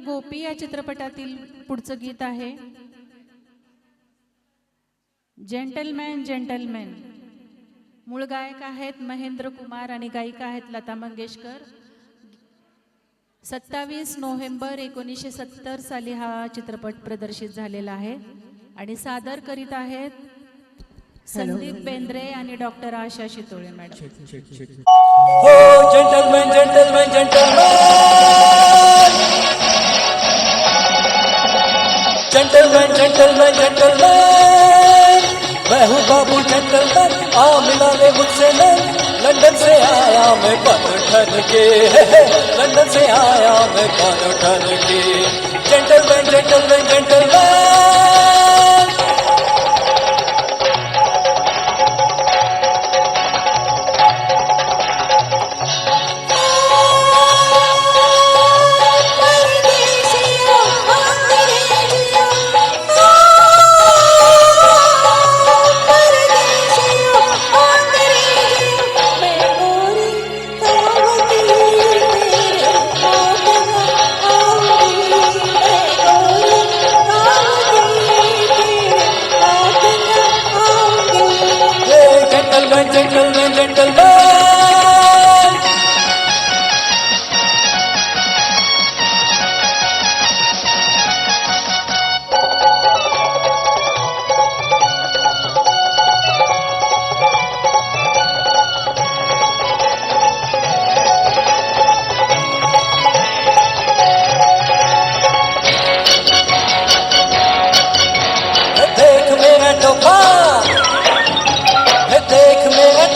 गोपी या चित्रपटातील पुढचं गीत आहे जेंटलमॅन जेंटलमॅन। मूळ गायक आहेत महेंद्र कुमार आणि गायिका आहेत लता मंगेशकर। 27 नोव्हेंबर 1970 साली हा चित्रपट प्रदर्शित झालेला आहे आणि सादर करीत आहेत संदीप बेंद्रे आणि डॉक्टर आशा शितोळे मॅडम। हो gentleman gentleman gentleman gentleman gentleman gentleman मैं हूँ बाबू जेंटलमैन आ मिला ले मुझसे नैन। लंदन से आया मैं बन ठन के लंदन से आया मैं बन ठन के gentleman gentleman gentleman. Gentleman, gentleman. देख मेरा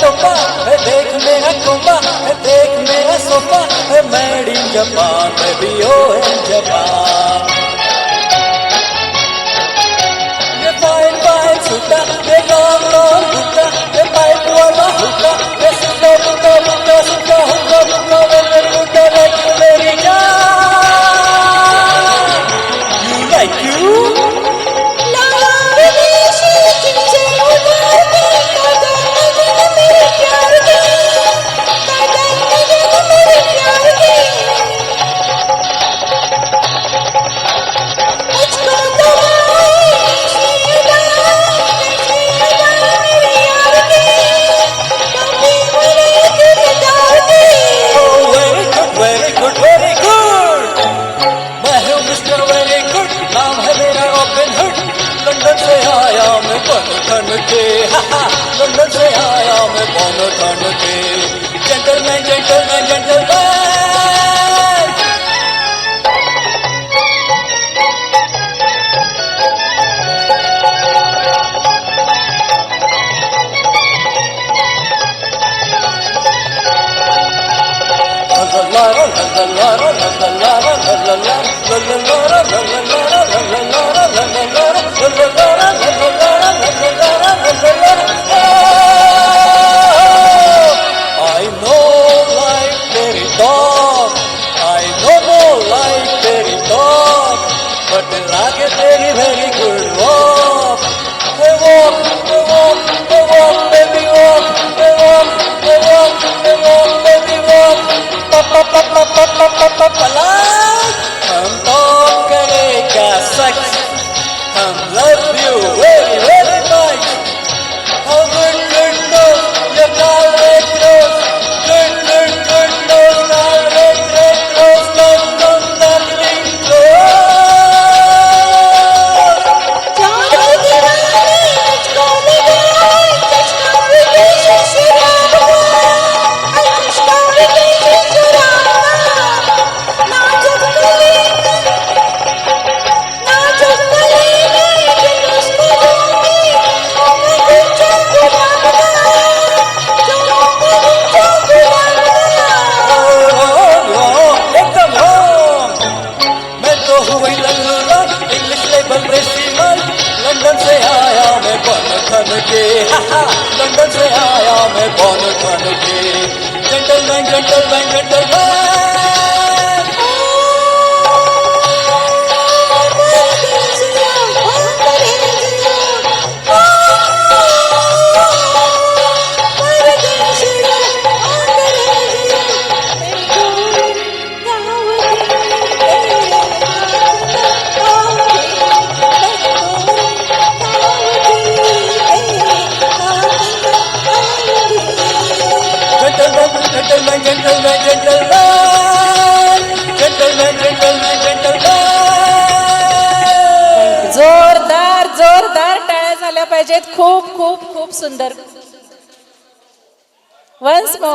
टोपा देख मेरा कोपा देख मेरा sofa made in Japan baby oh in Japan. ये फाइन फाइन सूटा ये लॉन्ग लॉन्ग हुक्का ये पाइप वाला हुक्का ये सुक्का हुक्का हुक्का सुक्का हुक्का हुक्का वेल हुक्का लाइक यू मेरी जान। यू लाइक यू लंदन से आया मैं बन ठन के gentleman gentleman gentleman. I know like तेरी dog, I know like तेरी dog, but लागे तेरी very good walk. Hey walk, hey walk, hey walk, baby walk, hey walk, hey walk, hey walk, baby walk. Pa pa pa pa pa pa pa pa pa like. हम तो करेगा sex, हम love you very very much. Oh good good nose, your darling nose, good good good nose, darling red nose, nose nose darling nose. जानो दीवाने मुझको भी गए चश्मा भी शुराबा चश्मा भी शुराबा नाजुक कली जिसको दूंगी मैं गुच्छा गुलाब जो गुच्छा गुलाब एकदम हो मैं तो हुई लल्लूला इंग्लिश लेबल रेसिमल। लंदन से आया मैं बन ठन के लंदन से आया मैं बन ठन के जेंटलमैन जेंटलमैन जेंटलमैन। परदेसिया झाल्या पाहिजेत. खूप खूप खूप सुंदर. Once more.